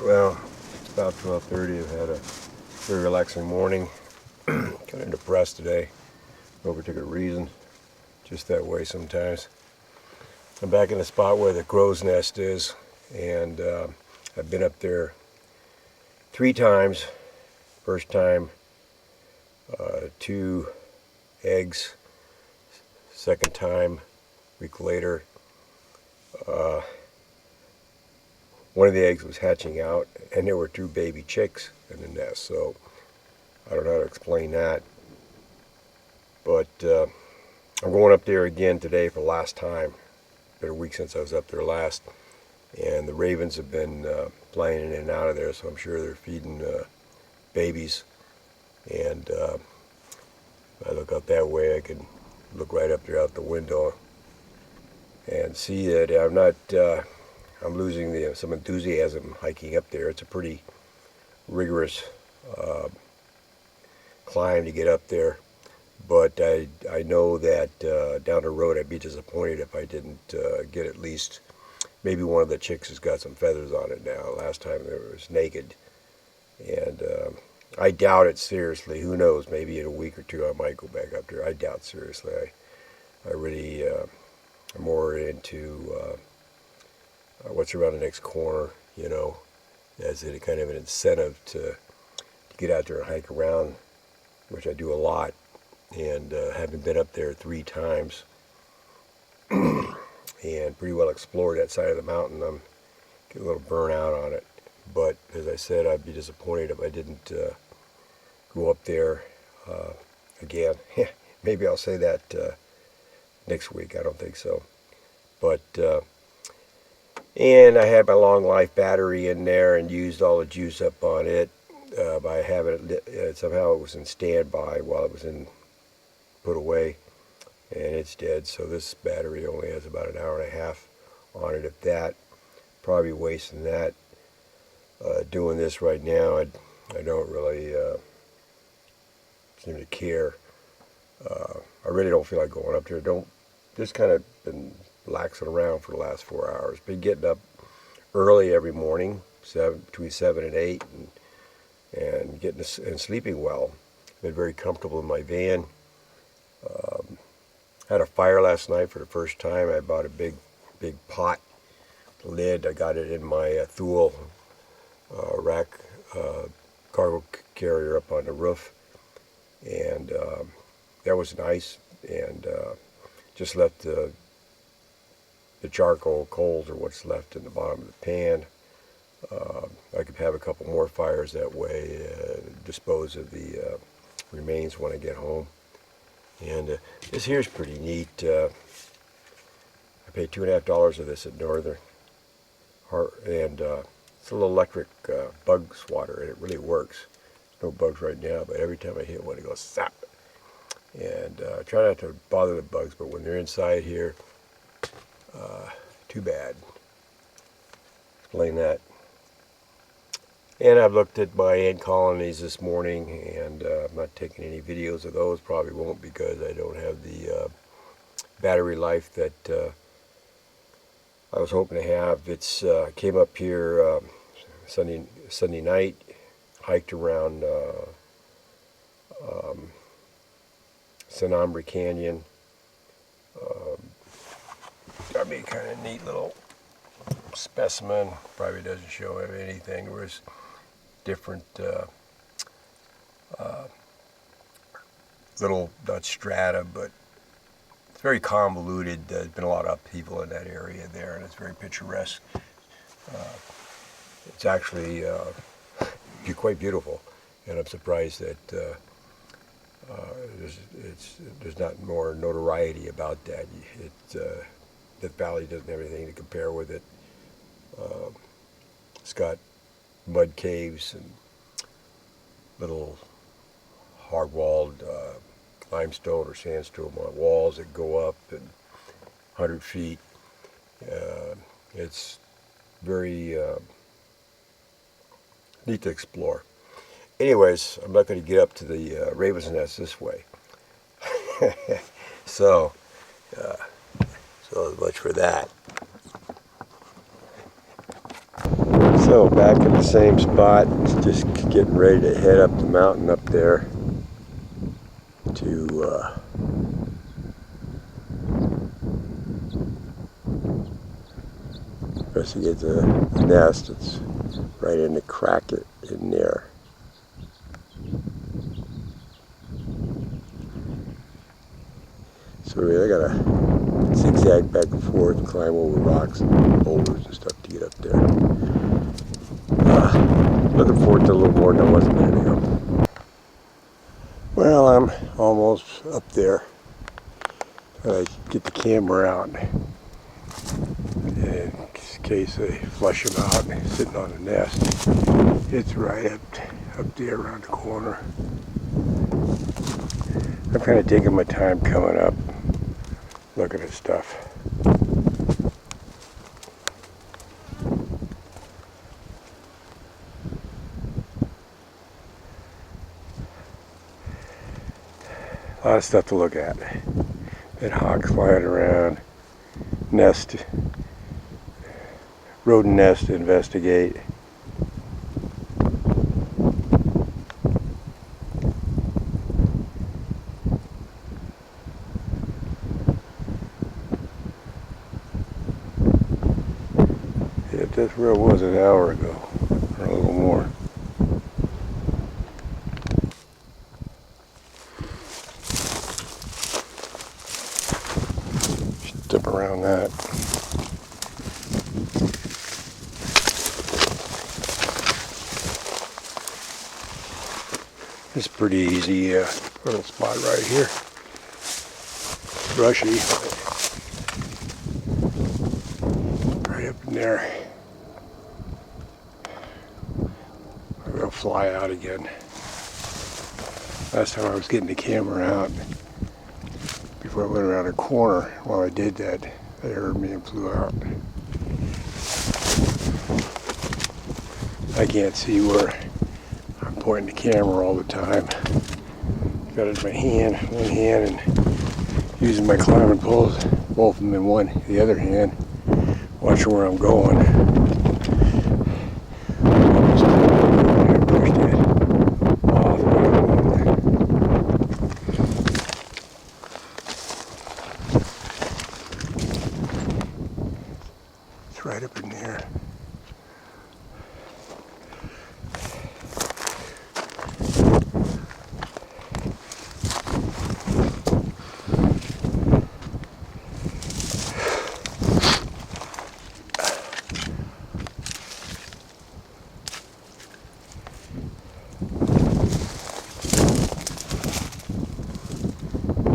Well, it's about 12:30. I've had a very relaxing morning. Kind of depressed today. No particular reason. Just that way sometimes. I'm back in the spot where the crow's nest is, and I've been up there 3 times. First time, 2 eggs. Second time, a week later, one of the eggs was hatching out, and there were 2 baby chicks in the nest. So I don't know how to explain that. But I'm going up there again today for the last time. It's been a week since I was up there last. And the ravens have been flying in and out of there, so I'm sure they're feeding babies. And if I look out that way, I can look right up there out the window and see that I'm losing some enthusiasm hiking up there. It's a pretty rigorous climb to get up there. But I know that down the road I'd be disappointed if I didn't get at least, maybe one of the chicks has got some feathers on it now. Last time it was naked. And I doubt it seriously. Who knows? Maybe in a week or two I might go back up there. I doubt seriously. I really am more into what's around the next corner, as a kind of an incentive to get out there and hike around, which I do a lot. And having been up there 3 times and pretty well explored that side of the mountain, I'm getting a little burnt out on it. But as I said, I'd be disappointed if I didn't go up there again. Maybe I'll say that next week. I don't think so. But and I had my long life battery in there and used all the juice up on it by having it. Somehow it was in standby while it was put away, and it's dead. So this battery only has about an hour and a half on it, if that. Probably wasting that. Doing this right now, I don't really seem to care. I really don't feel like going up there. Just kind of been laxing around for the last 4 hours. Been getting up early every morning, between 7 and 8, and getting and sleeping well. Been very comfortable in my van. Had a fire last night for the first time. I bought a big pot lid. I got it in my Thule rack cargo carrier up on the roof, and that was nice. And just left the charcoal coals, or what's left in the bottom of the pan. I could have a couple more fires that way, dispose of the remains when I get home. And this here's pretty neat. I paid $2.50 of this at Northern, and it's a little electric bug swatter, and it really works. There's no bugs right now, but every time I hit one, it goes zap. And try not to bother the bugs, but when they're inside here, too bad. Explain that. And I've looked at my ant colonies this morning, and I'm not taking any videos of those. Probably won't, because I don't have the battery life that I was hoping to have. It's came up here Sunday night, hiked around San Hombre Canyon. Got me a kind of neat little specimen. Probably doesn't show anything. There was different little, not strata, but it's very convoluted. There's been a lot of upheaval in that area there, and it's very picturesque. It's actually quite beautiful, and I'm surprised that there's not more notoriety about that. That valley doesn't have anything to compare with it. It's got mud caves and little hard-walled limestone or sandstone walls that go up and 100 feet. It's very neat to explore. Anyways, I'm not going to get up to the raven's nest this way. So much for that. So back at the same spot, just getting ready to head up the mountain up there to investigate the nest. It's right in the crack in there. So I gotta zigzag back and forth, climb over rocks and boulders and stuff to get up there. Looking forward to a little more than I was a minute ago. Well, I'm almost up there. I get the camera out in case I flush them out, sitting on the nest. It's right up there around the corner. I'm kind of taking my time coming up, looking at stuff. A lot of stuff to look at. That hawks flying around, nest, rodent nest to investigate. Yeah, that's where it was an hour ago, or a little more. Step around that. It's pretty easy little spot right here. Brushy, right up in there. I'm gonna fly out again. Last time I was getting the camera out before I went around a corner. While I did that, they heard me and flew out. I can't see where I'm pointing the camera all the time. Got it in my hand, one hand, and using my climbing poles, both of them in the other hand, watching where I'm going. It's right up in there.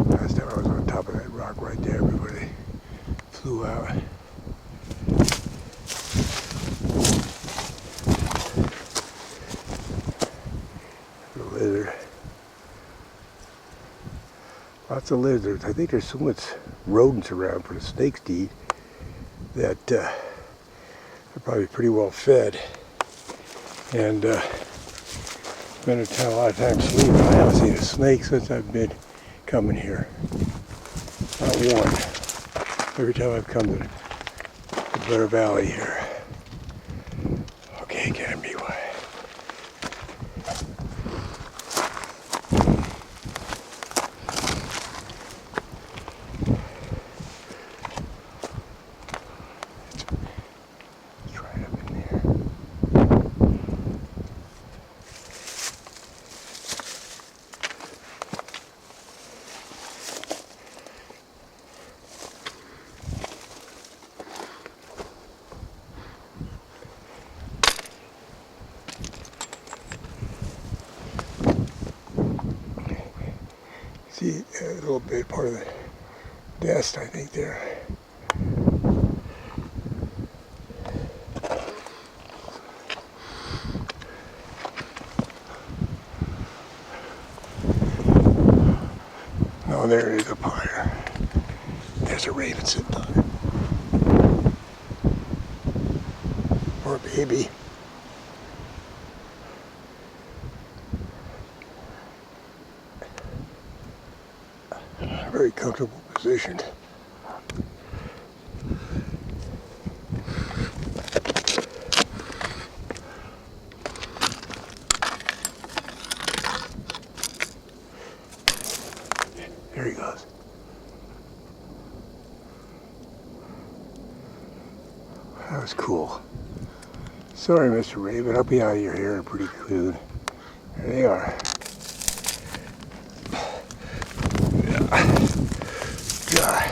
Last time I was on top of that rock right there before they flew out. The lizard. Lots of lizards. I think there's so much rodents around for the snakes to eat that they're probably pretty well fed. And spend a lot of time sleeping. I haven't seen a snake since I've been coming here. Not one. Every time I've come to the Blair Valley here. Okay, can't be why. It's right up in there. See a little bit part of the nest, I think, there. No, there it is up higher. There's a raven sitting on it. Or a baby. Very comfortable position. There he goes. That was cool. Sorry, Mr. Raven. I'll be out of your hair pretty soon. There they are. God.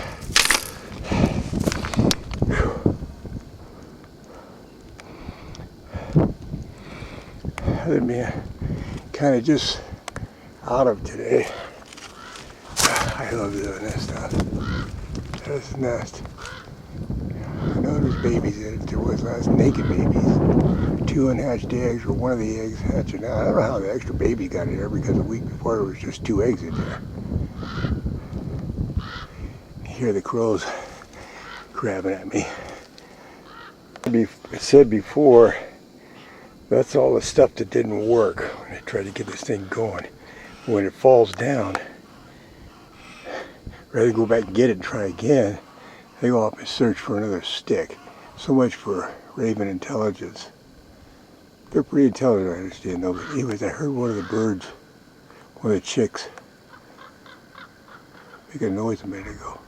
Other than me, kind of just out of today. I love doing this stuff. This nest. I know there's babies in it. There was last naked babies. 2 unhatched eggs, or one of the eggs hatching out. I don't know how the extra baby got in there because the week before there was just 2 eggs in there. You hear the crows grabbing at me. I said before, that's all the stuff that didn't work when I tried to get this thing going. When it falls down, rather than go back and get it and try again, they go off and search for another stick. So much for raven intelligence. They're pretty intelligent, I understand though. But anyways, I heard one of the birds, one of the chicks, make a noise a minute ago.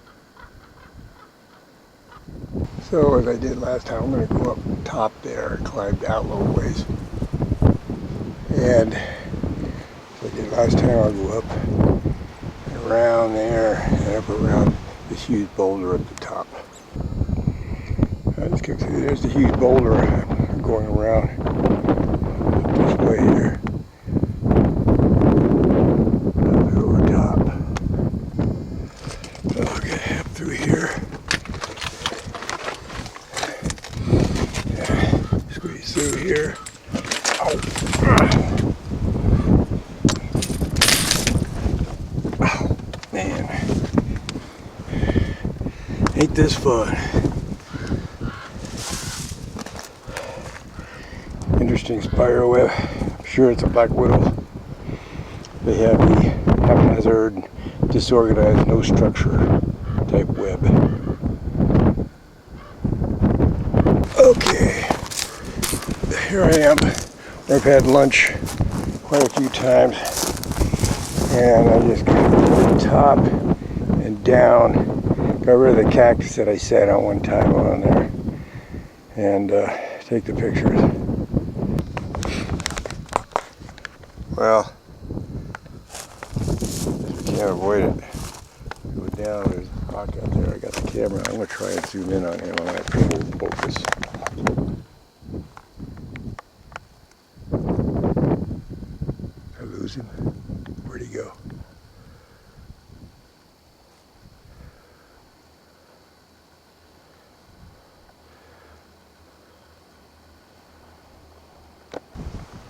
So as I did last time, I'm going to go up top there and climb down a little ways. And as I did last time, I'll go up and around there and up around this huge boulder at the top. I just can see there's the huge boulder going around this way here. Up over top. I'll get up through here. Squeeze through here. Oh. Oh, man. Ain't this fun? Interesting spider web. I'm sure it's a black widow. They have the haphazard, disorganized, no structure type web. Okay, here I am. I've had lunch quite a few times, and I just got to the top and down. Got rid of the cactus that I sat on one time on there, and take the pictures. Well, we can't avoid it. Go down, there's a rock out there. I got the camera. I'm going to try and zoom in on him. I'm going to have trouble focus. Did I lose him? Where'd he go?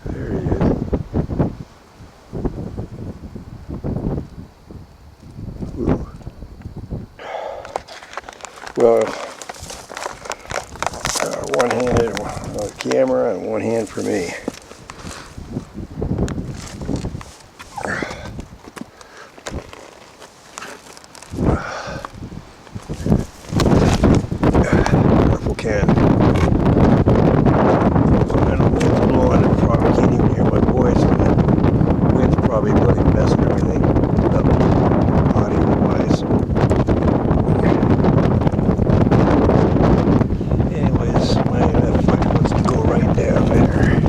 There he is. Ooh. Well, one-handed on the camera and one hand for me. Careful, Ken. I don't know, I probably can't even hear my voice. The wind's probably really messing everything up audio-wise. Anyways, my left foot wants to go right down there.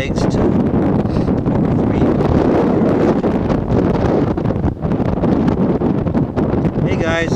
eggs to 3. Hey guys.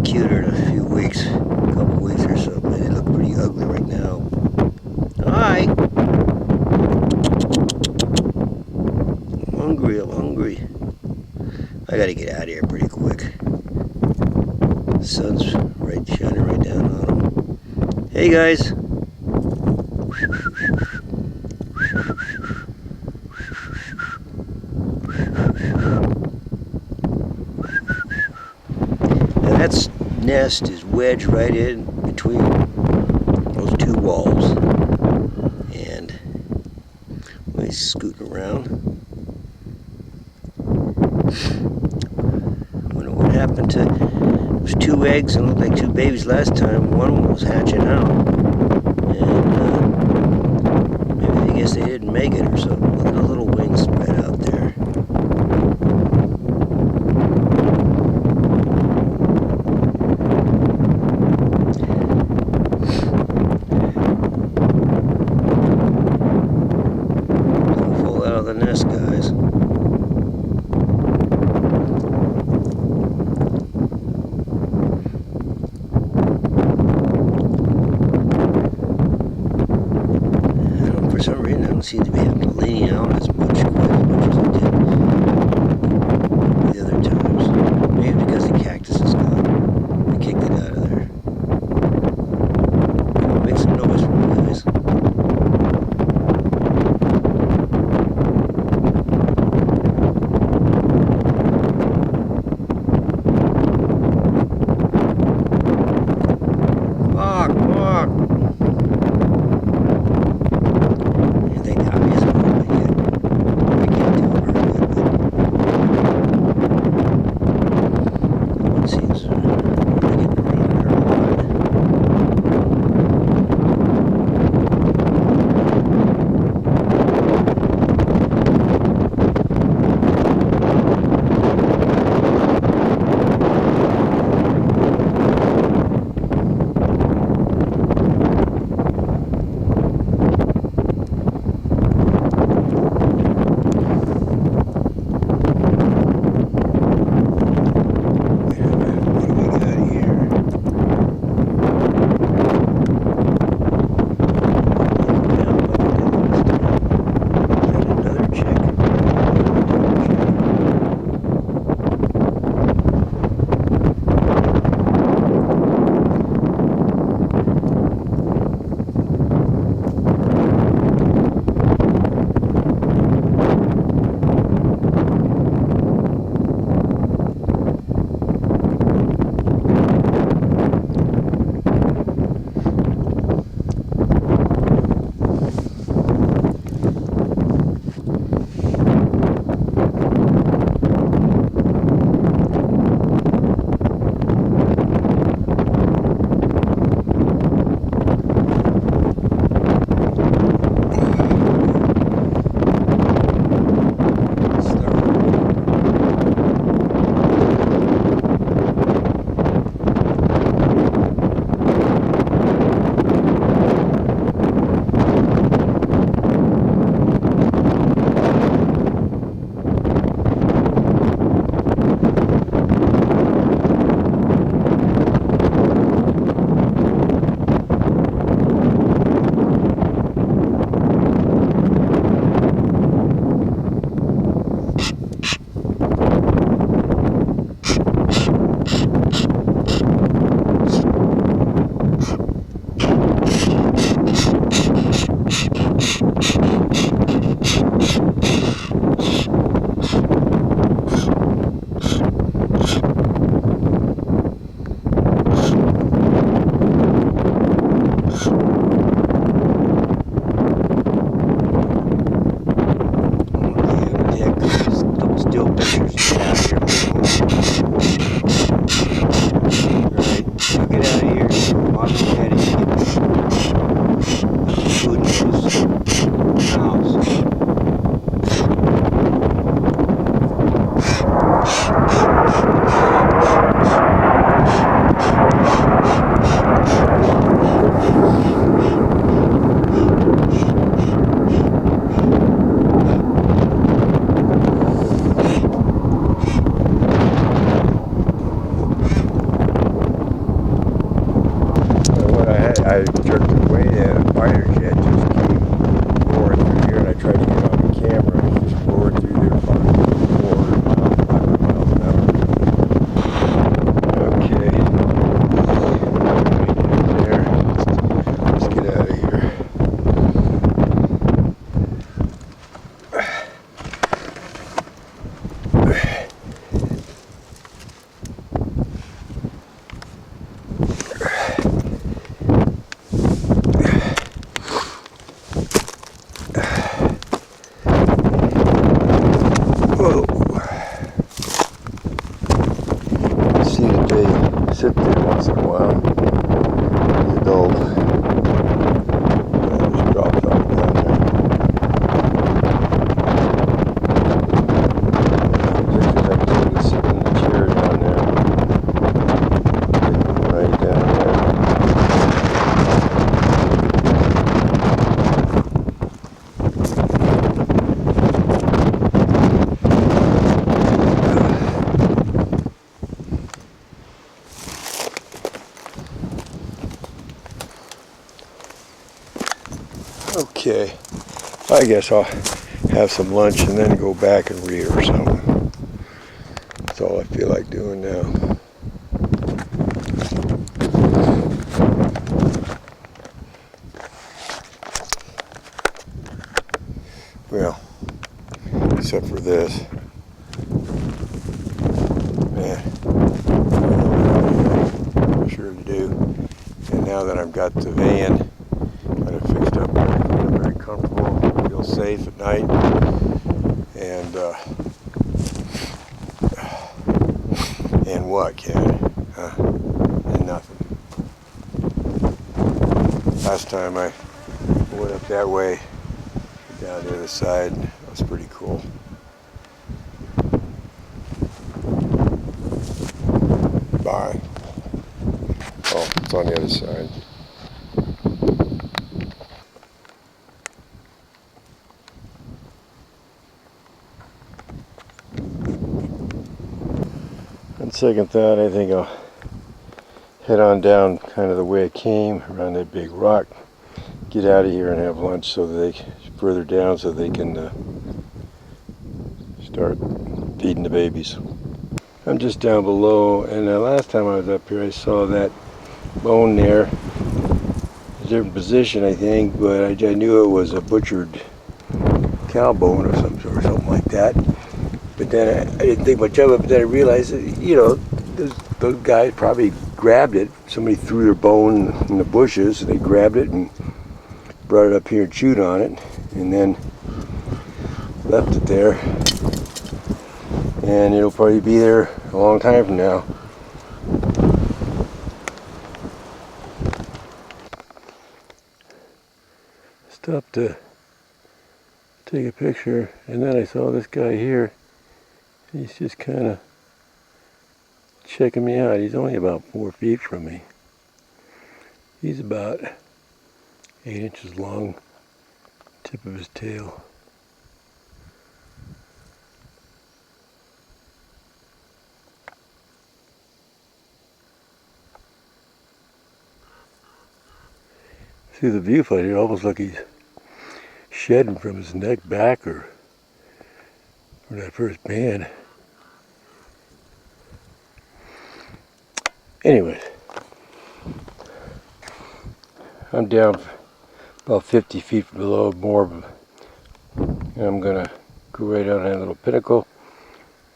Cuter in a few weeks, a couple weeks or so, but they look pretty ugly right now. Hi! I'm hungry. I gotta get out of here pretty quick. The sun's shining right down on them. Hey guys! Now that nest is wedged right in between those two walls, and let me scoot around. Wonder what happened to those 2 eggs and looked like 2 babies last time. One of them was hatching out, and maybe I guess they didn't make it or something. Look at the little wings spread out there. The nest, guys. For some reason, I don't seem to be having to lean out as much. I jerked it away and a fighter jet just came roaring through here, and I tried to get on the camera. It just roared through there about 400 miles, 500 miles an hour. Okay. There. Let's get out of here. See that they sit there once in a while. The adult just drops off down there. Just as I told you, sitting in the chair down there. Right down there. Okay, I guess I'll have some lunch and then go back and read or something. That's all I feel like doing now. Well, except for this. Yeah, sure to do. And now that I've got the van kind of fixed up, I feel very comfortable, feel safe at night, and what, kid? And nothing. Last time I went up that way, down the other side, it was pretty cool. Bye. Oh, it's on the other side. On second thought, I think I'll head on down kind of the way I came, around that big rock, get out of here and have lunch so that they further down so they can start feeding the babies. I'm just down below, and last time I was up here I saw that bone there. It's a different position, I think, but I knew it was a butchered cow bone or some sort, or something like that. But then I didn't think much of it, but then I realized that, you know, those guys probably grabbed it. Somebody threw their bone in the bushes, and they grabbed it and brought it up here and chewed on it, and then left it there. And it'll probably be there a long time from now. Stopped to take a picture, and then I saw this guy here. He's just kind of checking me out. He's only about 4 feet from me. He's about 8 inches long, tip of his tail. See the viewfinder, it almost like he's shedding from his neck back, or from that first band. Anyways, I'm down about 50 feet below more, and I'm gonna go right on that little pinnacle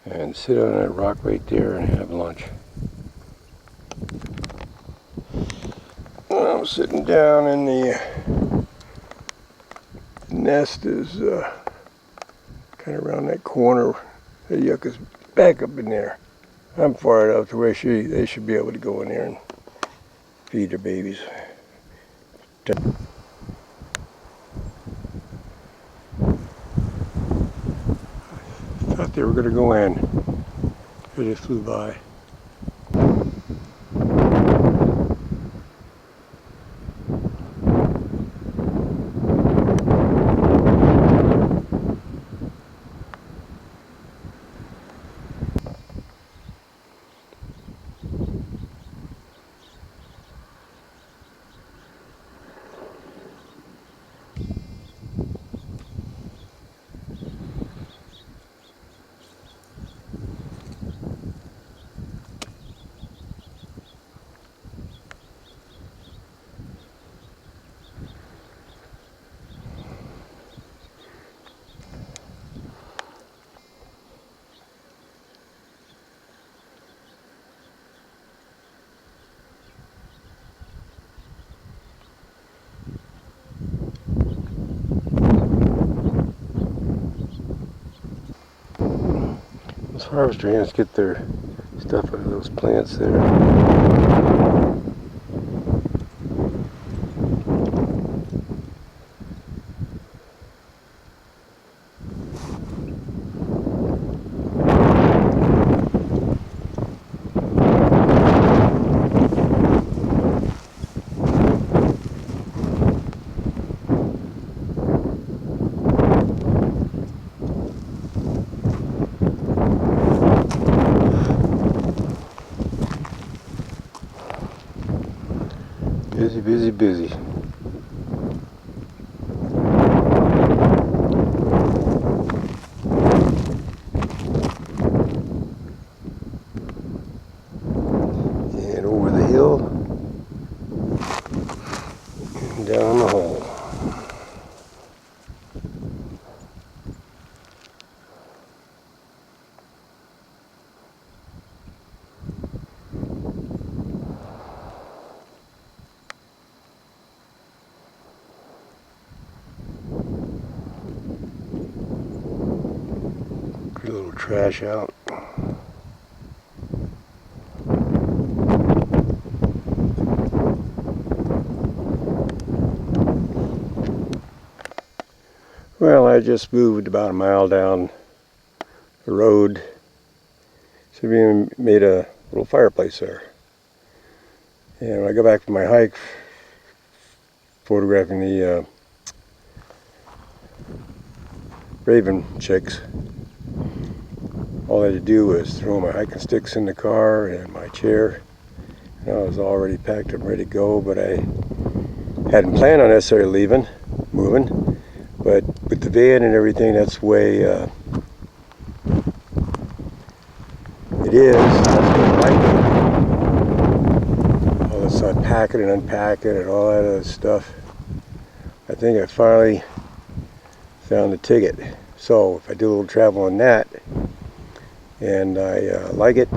and sit on that rock right there and have lunch. I'm sitting down in the nest is kind of around that corner. The yucca's back up in there. I'm far enough to where they should be able to go in there and feed their babies. Thought they were going to go in. They just flew by. harvester hands get their stuff out of those plants there. Busy, busy, busy. And over the hill and down the hole. Good little trash out. Well, I just moved about a mile down the road. So we made a little fireplace there. And when I go back from my hike, photographing the raven chicks, all I had to do was throw my hiking sticks in the car and my chair. And I was already packed and ready to go, but I hadn't planned on necessarily moving. But with the van and everything, that's the way it is. That's what I like. All this unpacking and unpacking and all that other stuff. I think I finally found the ticket. So if I do a little travel on that and I like it,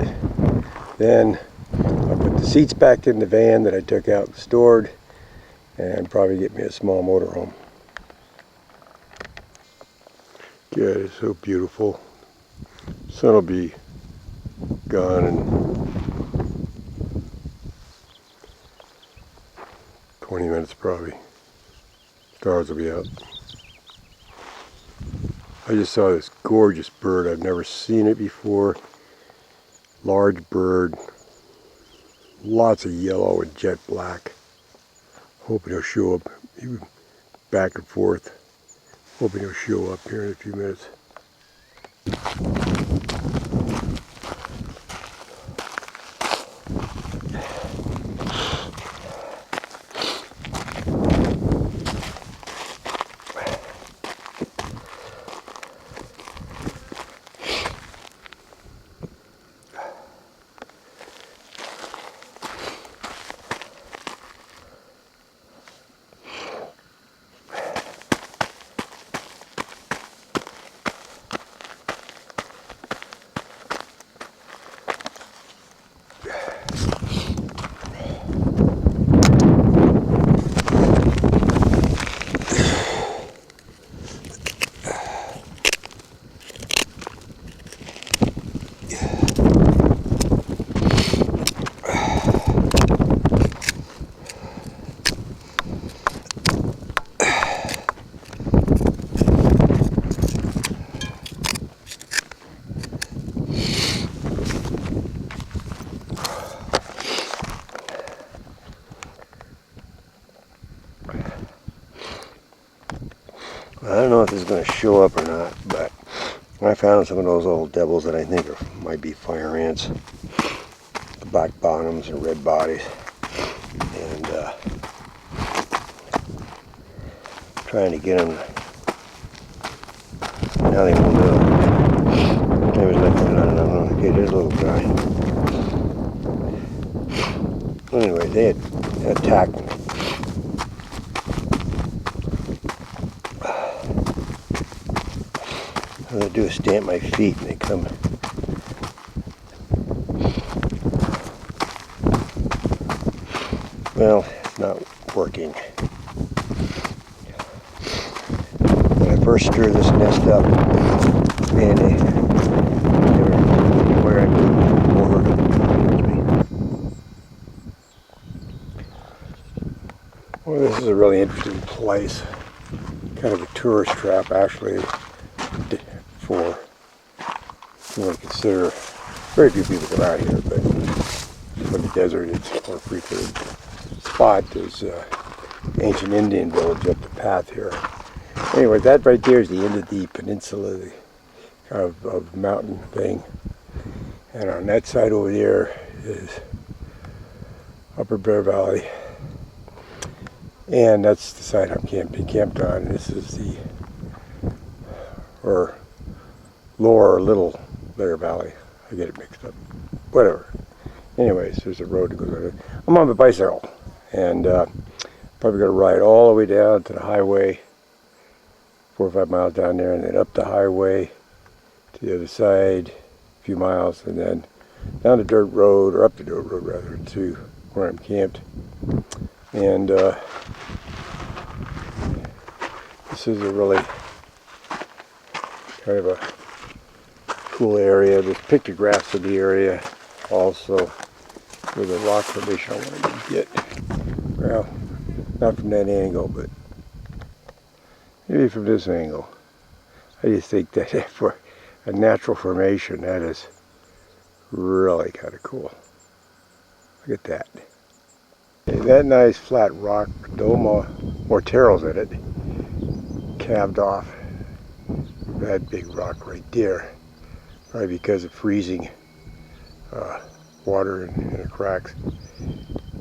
then I'll put the seats back in the van that I took out and stored and probably get me a small motorhome. God, it's so beautiful. Sun will be gone in 20 minutes probably. Stars will be out. I just saw this gorgeous bird. I've never seen it before. Large bird. Lots of yellow and jet black. Hoping he'll show up. He was back and forth. Hoping he'll show up here in a few minutes. I don't know if this is going to show up or not, but I found some of those old devils that I think might be fire ants. The black bottoms and red bodies. And trying to get them. Now they won't do it. There was nothing on it. Okay, there's a little guy. Anyway, they had attacked me. All I do is stamp my feet and they come. Well, it's not working. When I first stirred this nest up, man, they were where I put more towards me. Well, this is a really interesting place. Kind of a tourist trap, actually, for, you want to consider, very few people come out here, but for the desert, it's more frequented spot. There's ancient Indian village up the path here. Anyway, that right there is the end of the peninsula of mountain thing. And on that side over there is Upper Bear Valley. And that's the side I'm camped on. This is the, or Lower or Little Bear Valley. I get it mixed up. Whatever. Anyways, there's a road that goes on it. I'm on the bicycle. And probably going to ride all the way down to the highway, 4 or 5 miles down there, and then up the highway to the other side, a few miles, and then down the dirt road, or up the dirt road rather, to where I'm camped. And this is a really kind of a cool area. There's pictographs of the area also with a rock formation I wanted to get. Well, not from that angle, but maybe from this angle. I just think that for a natural formation, that is really kind of cool. Look at that. And that nice flat rock, no morteros in it, calved off. That big rock right there, probably because of freezing water in the cracks.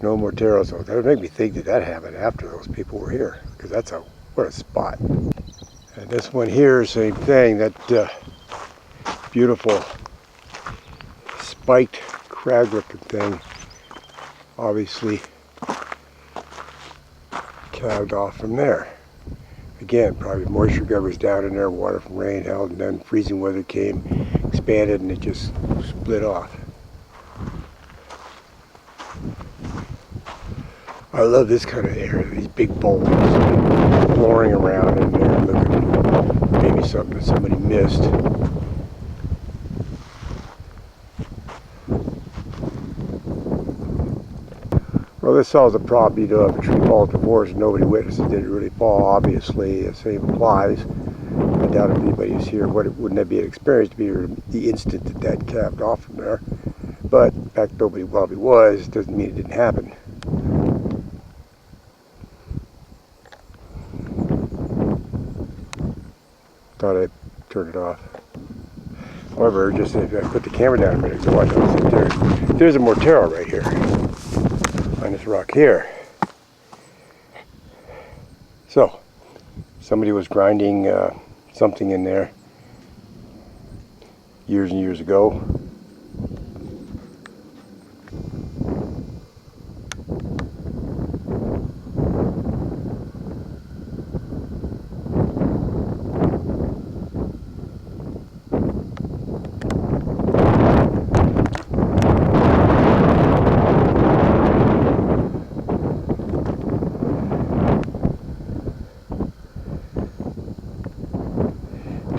No morteros, so that would make me think that that happened after those people were here, because that's what a spot. And this one here, same thing, that beautiful spiked crag looking thing, obviously calved off from there. Again, probably moisture gover's down in there, water from rain held, and then freezing weather came, expanded, and it just split off. I love this kind of area, these big boulders flooring around in there, looking maybe something that somebody missed. Well, this solves the problem. You know, if a tree falls before us and nobody witnesses, did it really fall? Obviously, the same applies. I doubt if anybody is here. Wouldn't that be an experience to be here the instant that that calved off from there? But the fact nobody probably was doesn't mean it didn't happen. Thought I'd turn it off. However, just if I put the camera down a minute ago, I noticed that there's a mortero right here on this rock here. So, somebody was grinding something in there years and years ago.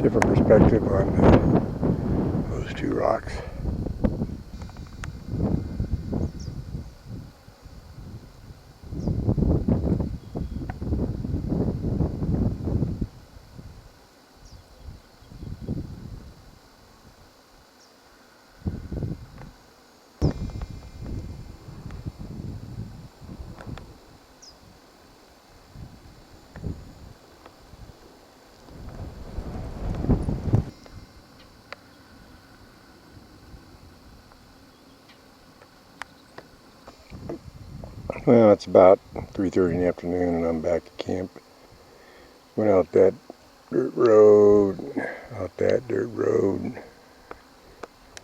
Different perspective on those two rocks. Well, it's about 3:30 in the afternoon and I'm back at camp. Went out that dirt road,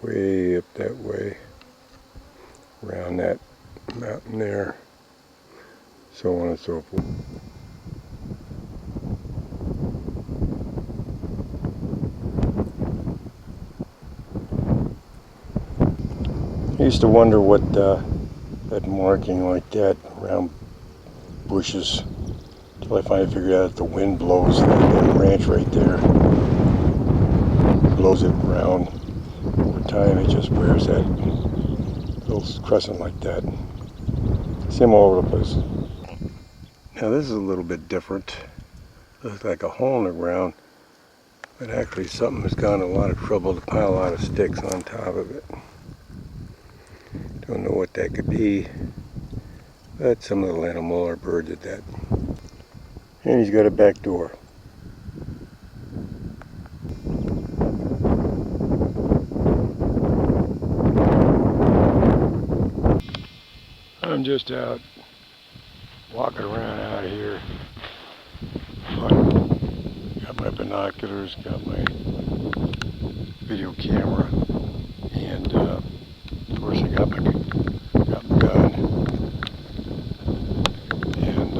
way up that way, around that mountain there, so on and so forth. I used to wonder what that marking like that around bushes until I finally figured out that the wind blows that ranch right there, blows it around Over time it just wears that little crescent like that. See them all over the place. Now this is a little bit different. Looks like a hole in the ground, but actually something has gone to a lot of trouble to pile a lot of sticks on top of it. Don't know what that could be, but some little animal or bird did that. And he's got a back door. I'm just out walking around out here. Got my binoculars, got my video camera, and of course I got my gun and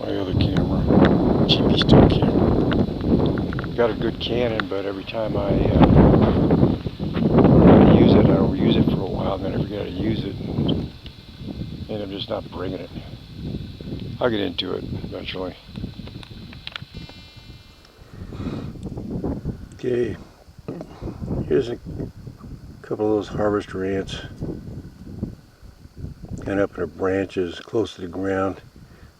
my other camera, cheapy still camera. Got a good Canon, but every time I use it, I'll use it for a while, and then I forget to use it, and I'm just not bringing it. I'll get into it eventually. Okay, here's a couple of those harvester ants, kind of up in the branches close to the ground,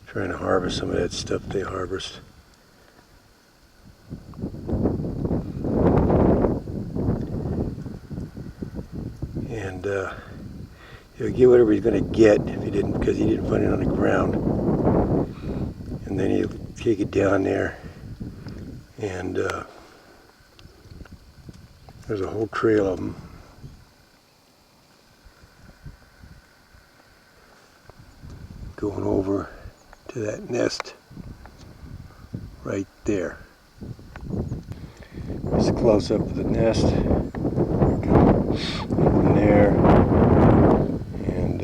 trying to harvest some of that stuff they harvest. And he'll get whatever he's going to get if he didn't, because he didn't find it on the ground. And then he'll take it down there, and there's a whole trail of them. Going over to that nest right there. Just a close up of the nest. From there, and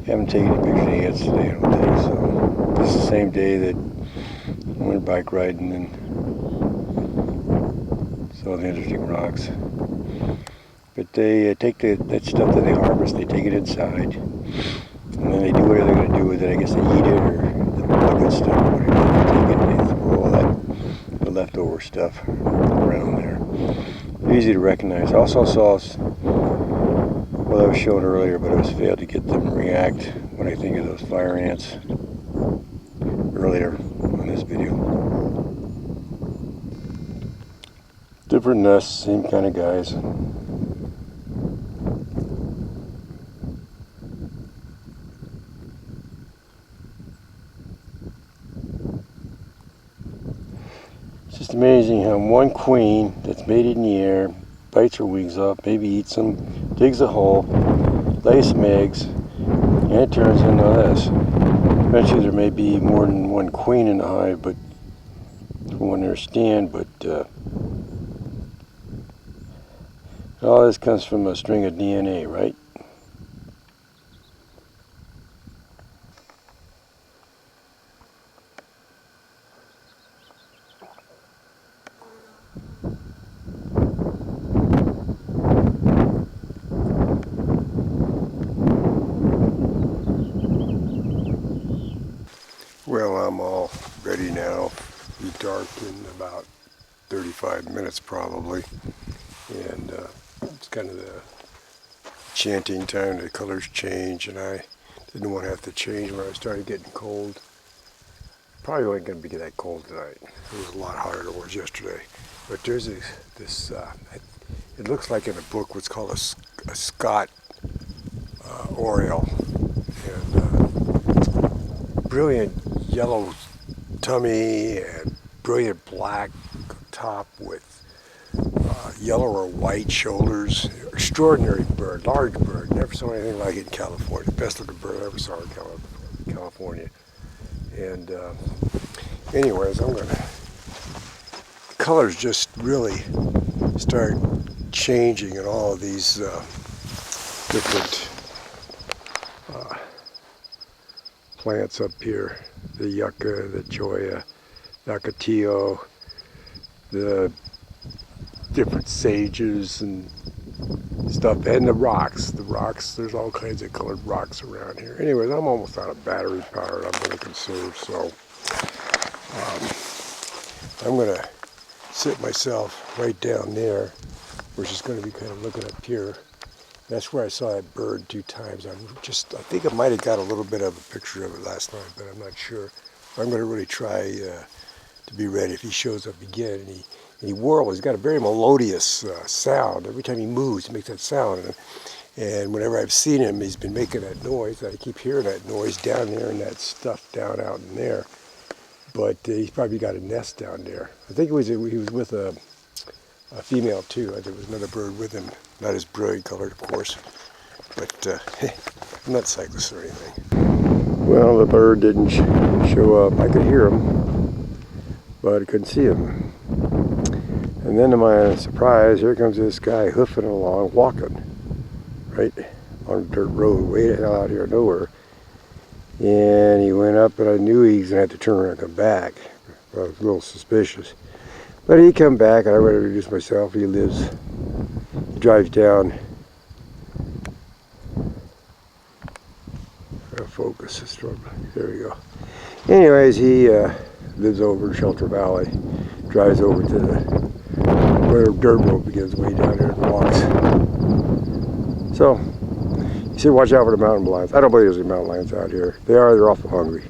haven't taken any pictures of the ants today, I don't think so. This is the same day that I went bike riding and saw the interesting rocks. But they take that stuff that they harvest, they take it inside, and then they do whatever they're going to do with it. I guess they eat it, or the good stuff, or whatever. They take it and they throw all that, the leftover stuff around there. They're easy to recognize. I also saw, well, I was shown earlier, but I was failed to get them to react when I think of those fire ants earlier on this video. Different nests, same kind of guys. It's just amazing how one queen that's mated in the air bites her wings off, maybe eats them, digs a hole, lays some eggs, and it turns into this. Eventually there may be more than one queen in the hive, but from what I understand, but all this comes from a string of DNA, right? Well, I'm all ready now. It'll be dark in about 35 minutes probably. And it's kind of the chanting time, the colors change, and I didn't want to have to change when I started getting cold. Probably wasn't going to be that cold tonight. It was a lot hotter than it was yesterday. But there's this it looks like in a book what's called a Scott Oriole. And brilliant yellow tummy and brilliant black top with yellow or white shoulders. Extraordinary bird, large bird. Never saw anything like it in California. Best looking bird I ever saw in California. And anyways, the colors just really start changing in all of these different plants up here. The yucca, the cholla, yacatillo, the different sages and stuff, and the rocks, there's all kinds of colored rocks around here. Anyways, I'm almost out of battery power I'm going to conserve, so I'm going to sit myself right down there, which is going to be kind of looking up here. That's where I saw that bird 2 times. I think I might have got a little bit of a picture of it last night, but I'm not sure. I'm going to really try to be ready if he shows up again. And he warbles. He's got a very melodious sound. Every time he moves, he makes that sound. And whenever I've seen him, he's been making that noise. I keep hearing that noise down there and that stuff down out in there. But he's probably got a nest down there. I think he was with a female too. I think there was another bird with him. Not as brilliant colored, of course. But I'm not cyclist or anything. Well, the bird didn't show up. I could hear him, but I couldn't see him. And then to my surprise, here comes this guy hoofing along, walking, right on a dirt road, way the hell out here nowhere. And he went up, and I knew he was going to have to turn around and come back. I was a little suspicious. But he come back, and I went to introduce myself. He drives down. Focus is struggling. There we go. Anyways, he lives over in Shelter Valley. Drives over to where the dirt road begins, way down there, and walks. So, you should watch out for the mountain lions. I don't believe there's any mountain lions out here. They're awful hungry.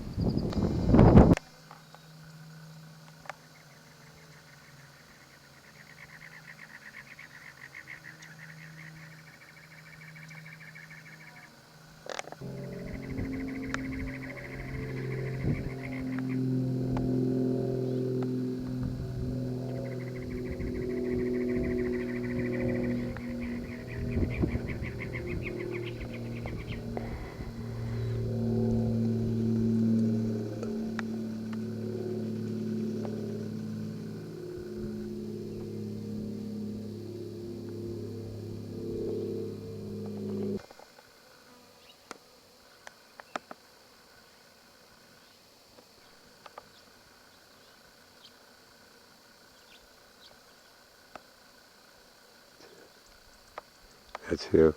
That's who.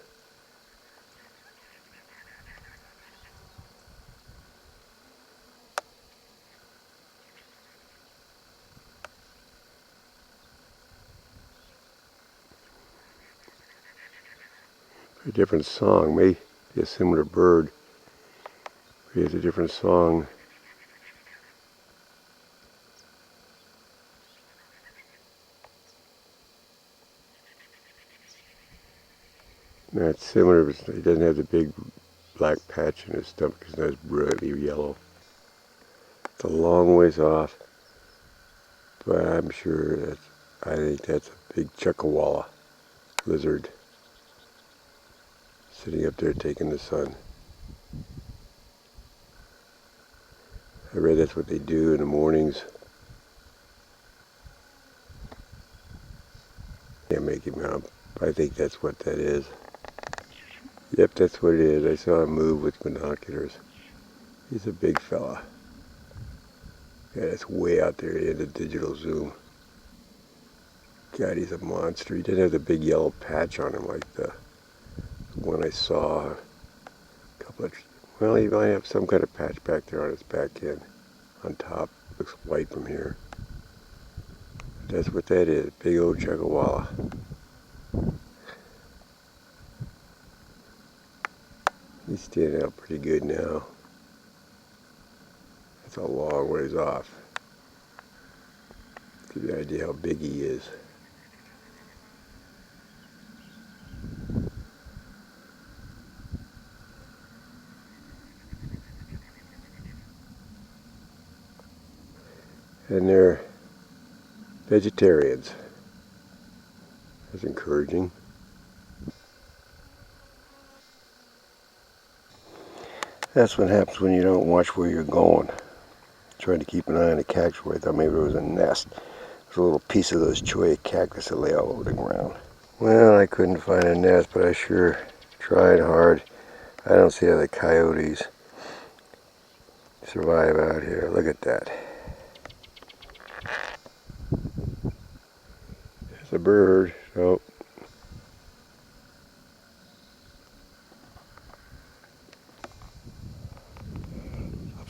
A different song, may be a similar bird. He has a different song. That's similar, but he doesn't have the big black patch in his stomach. It's not as brightly yellow. It's a long ways off, but I'm sure I think that's a big chuckawalla lizard sitting up there taking the sun. I read that's what they do in the mornings. Can't make him out. I think that's what that is. Yep, that's what it is. I saw him move with binoculars. He's a big fella. Yeah, that's way out there in the digital zoom. God, he's a monster. He didn't have the big yellow patch on him like the one I saw. Well, he might have some kind of patch back there on his back end. On top, looks white from here. That's what that is, big old chuckawalla. He's standing out pretty good now. That's a long ways off. Give you an idea how big he is. And they're vegetarians. That's encouraging. That's what happens when you don't watch where you're going. Trying to keep an eye on the cactus where I thought maybe there was a nest. There's a little piece of those cholla cactus that lay all over the ground. Well, I couldn't find a nest, but I sure tried hard. I don't see how the coyotes survive out here. Look at that. There's a bird. Oh.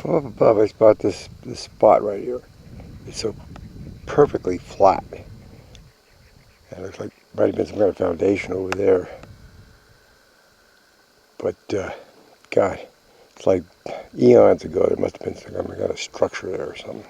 Up above, I spot this spot right here. It's so perfectly flat. And it looks like might have been some kind of foundation over there. But God, it's like eons ago. There must have been some kind of structure there or something.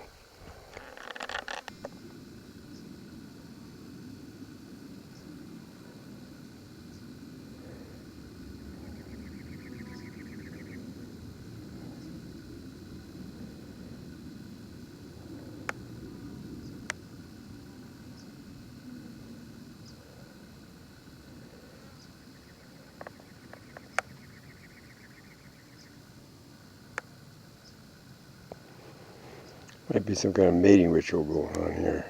Might be some kind of mating ritual going on here.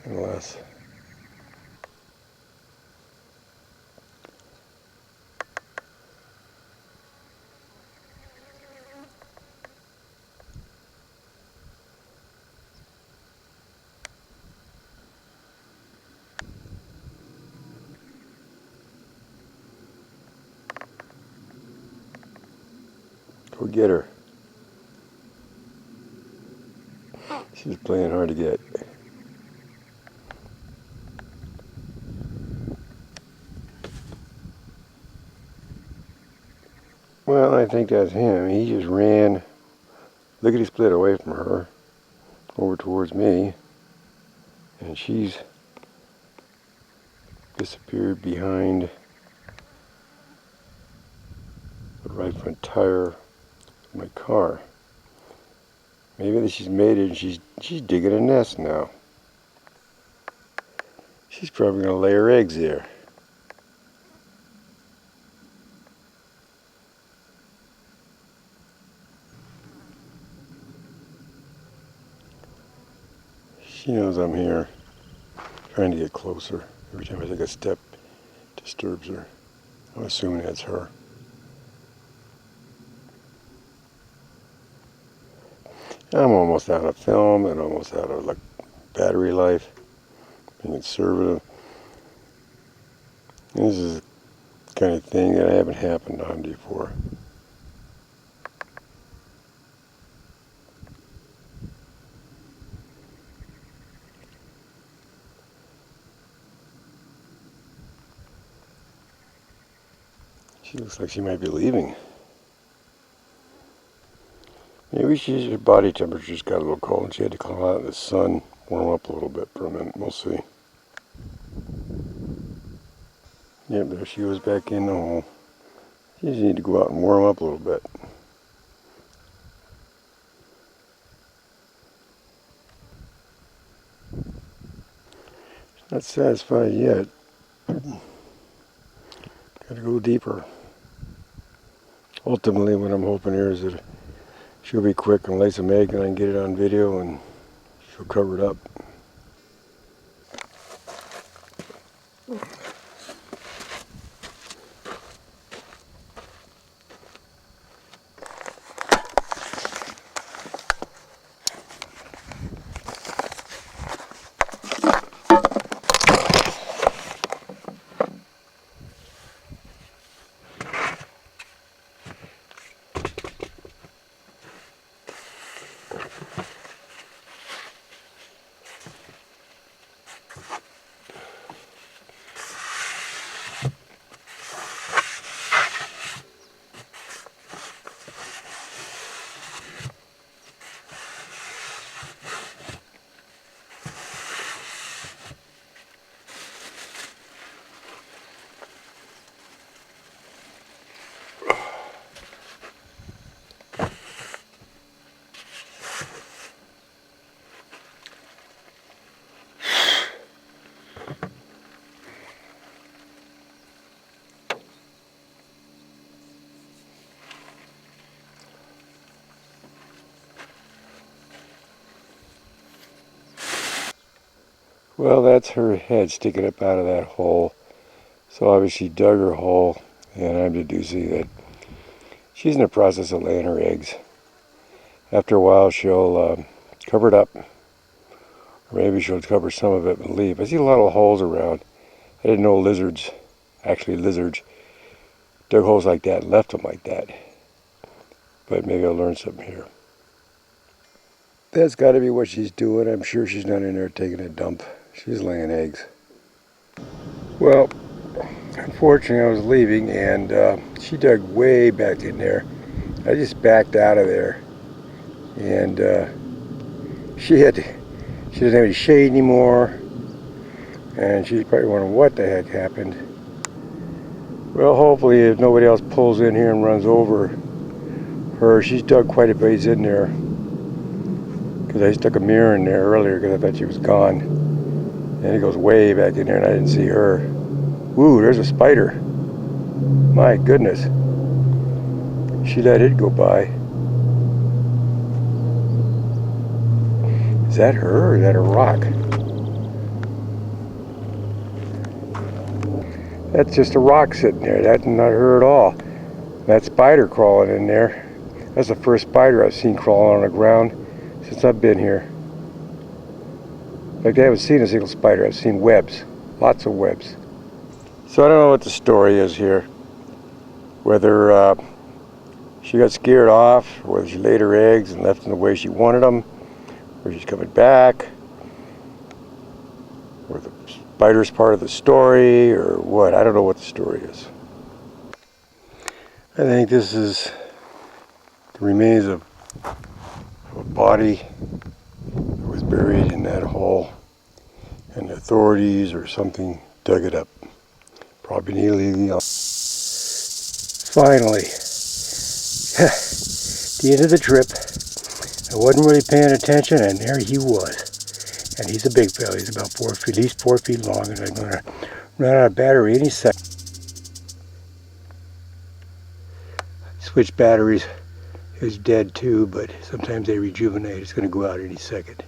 Unless. Go get her. She's playing hard to get. Well, I think that's him. He just ran lickety-split away from her, over towards me, and she's disappeared behind the right front tire of my car. Maybe she's mated and she's digging a nest now. She's probably gonna lay her eggs there. She knows I'm here, trying to get closer. Every time I take a step, it disturbs her. I'm assuming that's her. I'm almost out of film and almost out of battery life. Being conservative. This is the kind of thing that I haven't happened on before. She looks like she might be leaving. Maybe her body temperature's got a little cold and she had to come out in the sun, warm up a little bit for a minute. We'll see. Yep, there she goes back in the hole. She just need to go out and warm up a little bit. She's not satisfied yet. Gotta go deeper. Ultimately, what I'm hoping here is that she'll be quick and lay some egg and I can get it on video and she'll cover it up. Well, that's her head sticking up out of that hole. So obviously she dug her hole, and I'm deducing that she's in the process of laying her eggs. After a while, she'll cover it up, or maybe she'll cover some of it and leave. I see a lot of holes around. I didn't know lizards, dug holes like that and left them like that. but maybe I'll learn something here. That's got to be what she's doing. I'm sure she's not in there taking a dump. She's laying eggs. Well, unfortunately I was leaving and she dug way back in there. I just backed out of there, and she doesn't have any shade anymore, and she's probably wondering what the heck happened. Well, hopefully if nobody else pulls in here and runs over her, she's dug quite a ways in there, because I stuck a mirror in there earlier because I thought she was gone, and it goes way back in there and I didn't see her. Woo, there's a spider. My goodness. She let it go by. Is that her or is that a rock? That's just a rock sitting there. That's not her at all. That spider crawling in there. That's the first spider I've seen crawling on the ground since I've been here. In fact, I haven't seen a single spider. I've seen webs. Lots of webs. So I don't know what the story is here. Whether she got scared off, or whether she laid her eggs and left them the way she wanted them, or she's coming back, or the spider's part of the story, or what. I don't know what the story is. I think this is the remains of a body that was buried in that hole, and the authorities or something dug it up. Probably illegally. Finally, the end of the trip. I wasn't really paying attention, and there he was. And he's a big fella. He's about 4 feet, at least 4 feet long, and I'm going to run out of battery any second. Switch batteries is dead too, but sometimes they rejuvenate. It's going to go out any second.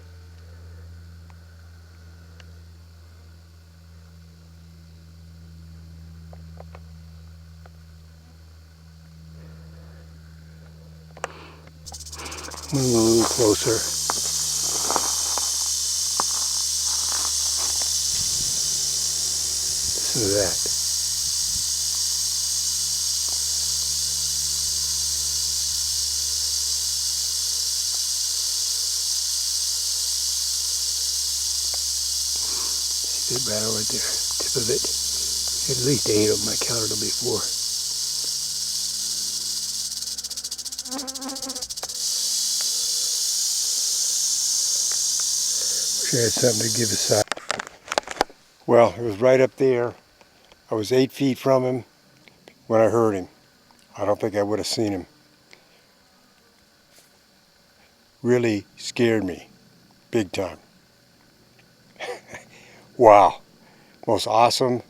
Move a little closer. Listen to that. See that rattle right there, tip of it. At least 8 of them. I counted them before. Wish I had something to give a side. Well, it was right up there. I was 8 feet from him when I heard him. I don't think I would have seen him. Really scared me, big time. Wow, most awesome